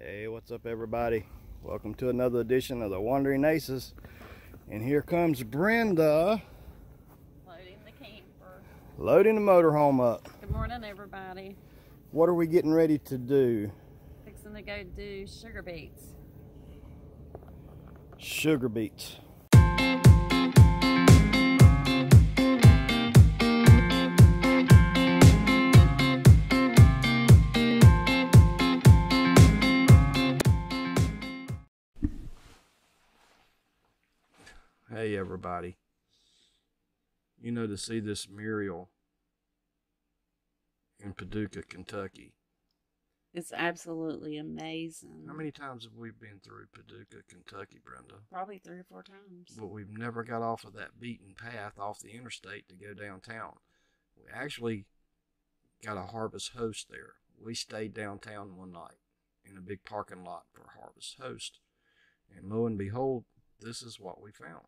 Hey, what's up everybody? Welcome to another edition of the Wandering Aces. And here comes Brenda. Loading the camper. Loading the motorhome up. Good morning everybody. What are we getting ready to do? Fixing to go do sugar beets. Sugar beets. Hey everybody, you know, to see this mural in Paducah, Kentucky. It's absolutely amazing. How many times have we been through Paducah, Kentucky, Brenda? Probably 3 or 4 times. But we've never got off of that beaten path off the interstate to go downtown. We actually got a Harvest Host there. We stayed downtown one night in a big parking lot for Harvest Host. And lo and behold, this is what we found.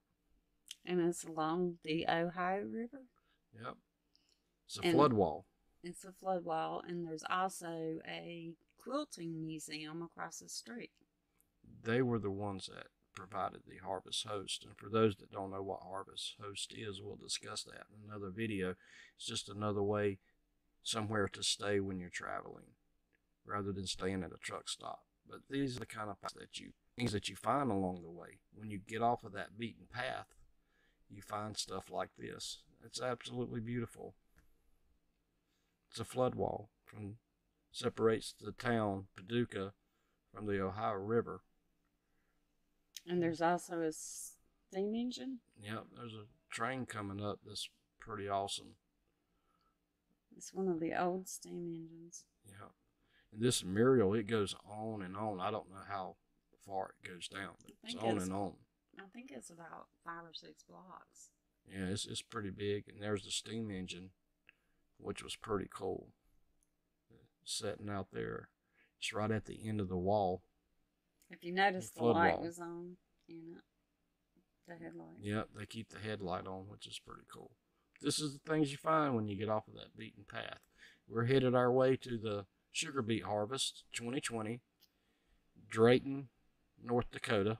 And it's along the Ohio River. Yep. It's a flood wall. It's a flood wall, and there's also a quilting museum across the street. They were the ones that provided the Harvest Host. And for those that don't know what Harvest Host is, we'll discuss that in another video. It's just another way, somewhere to stay when you're traveling, rather than staying at a truck stop. But these are the kind of things that you find along the way. When you get off of that beaten path, you find stuff like this. It's absolutely beautiful. It's a flood wall separates the town Paducah from the Ohio River. And there's also a steam engine. Yep, there's a train coming up that's pretty awesome. It's one of the old steam engines. Yeah. And this mural, it goes on and on. I don't know how far it goes down, but it's on and on. I think it's about 5 or 6 blocks. Yeah, it's pretty big. And there's the steam engine, which was pretty cool. Sitting out there. It's right at the end of the wall. If you notice, the light was on in it. The headlight. Yep, they keep the headlight on, which is pretty cool. This is the things you find when you get off of that beaten path. We're headed our way to the Sugar Beet Harvest 2020, Drayton, North Dakota.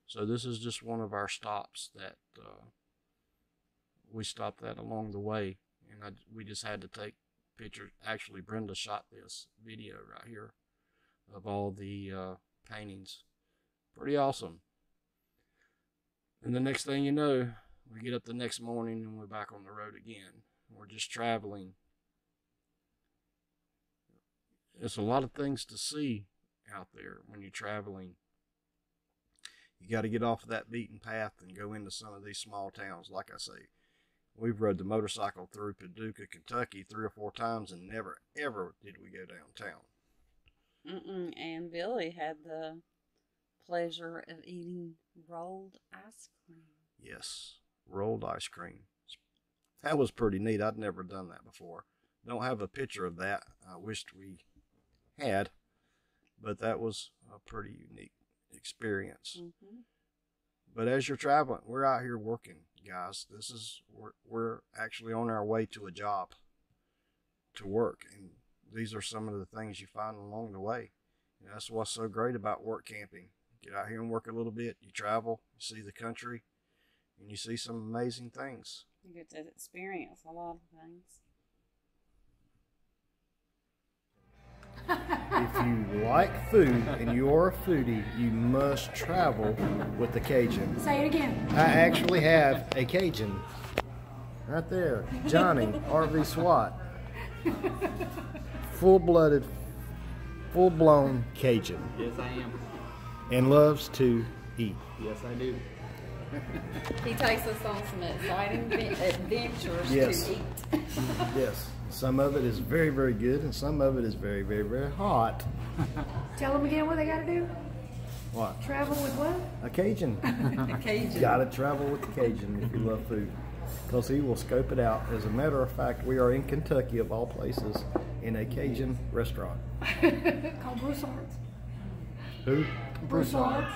So this is just one of our stops that we stopped at along the way, and we just had to take pictures. Actually, Brenda shot this video right here of all the paintings. Pretty awesome. And the next thing you know, we get up the next morning and we're back on the road again. We're just traveling. There's a lot of things to see out there when you're traveling. You got to get off of that beaten path and go into some of these small towns. Like I say, we've rode the motorcycle through Paducah, Kentucky 3 or 4 times, and never, ever did we go downtown. And Billy had the pleasure of eating rolled ice cream. Yes, rolled ice cream. That was pretty neat. I'd never done that before. Don't have a picture of that. I wished we had, but that was a pretty unique experience. But as you're traveling, we're out here working, guys. We're actually on our way to a job to work, and these are some of the things you find along the way. And that's what's so great about work camping. Get out here and work a little bit. You travel, you see the country, and you see some amazing things. You get to experience a lot of things. If you like food and you're a foodie, you must travel with the Cajun. Say it again. I actually have a Cajun right there. Johnny, RV SWAT. Full-blooded, full-blown Cajun. Yes, I am. And loves to eat. Yes, I do. He takes us on some exciting adventures Yes. to eat. Yes. Some of it is very, very good, and some of it is very, very, very hot. Tell them again what they got to do. What? Travel with what? A Cajun. A Cajun. Gotta travel with the Cajun if you love food, because he will scope it out. As a matter of fact, we are in Kentucky, of all places, in a Cajun restaurant. Called Broussard's. Who? Broussard's.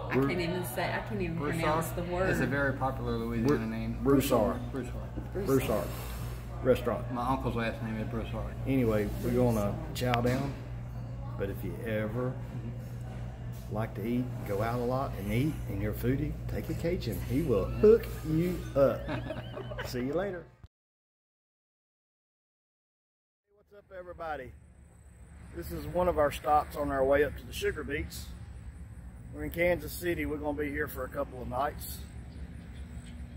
I can't even pronounce the word. It's a very popular Louisiana name. Broussard. Broussard. Broussard restaurant. My uncle's last name is Broussard. Anyway, we're gonna chow down. But if you ever like to eat, go out a lot and eat, and you're a foodie, take a Cajun. He will hook you up. See you later. Hey, what's up, everybody? This is one of our stops on our way up to the sugar beets. We're in Kansas City. We're going to be here for a couple of nights.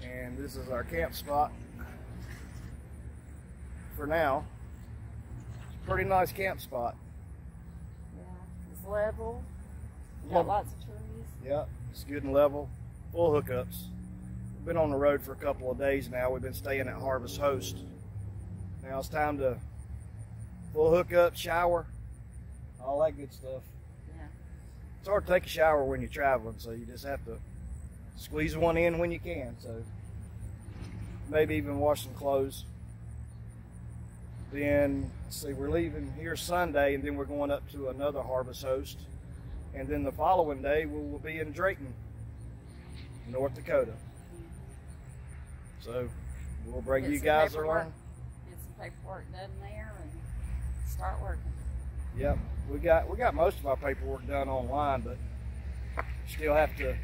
And this is our camp spot for now. It's a pretty nice camp spot. Yeah, it's level. Yeah. Got lots of trees. Yeah, it's good and level. Full hookups. We've been on the road for a couple of days now. We've been staying at Harvest Host. Now it's time to full hookup, shower, all that good stuff. Yeah. It's hard to take a shower when you're traveling, so you just have to squeeze one in when you can. So maybe even wash some clothes. Then, let's see, we're leaving here Sunday, and then we're going up to another Harvest Host. And then the following day, we will be in Drayton, North Dakota. So we'll bring you guys along. Get some paperwork done there and start working. Yep, we got most of our paperwork done online, but still have to. A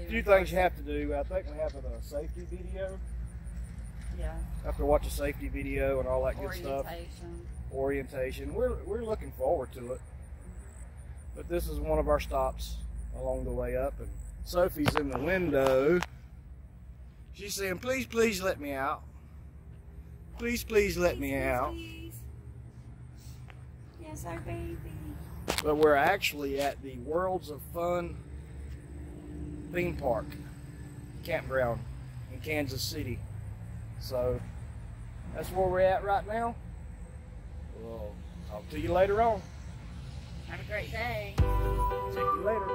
few things you have to do. I think we have a safety video. Yeah. Have to watch a safety video and all that good stuff. Orientation. We're looking forward to it. But this is one of our stops along the way up, and Sophie's in the window. She's saying, "Please, please let me out. Please, please let me out." Please. Yes, our baby. But we're actually at the Worlds of Fun theme park campground in Kansas City. So that's where we're at right now. We'll talk to you later on. Have a great day. See you later.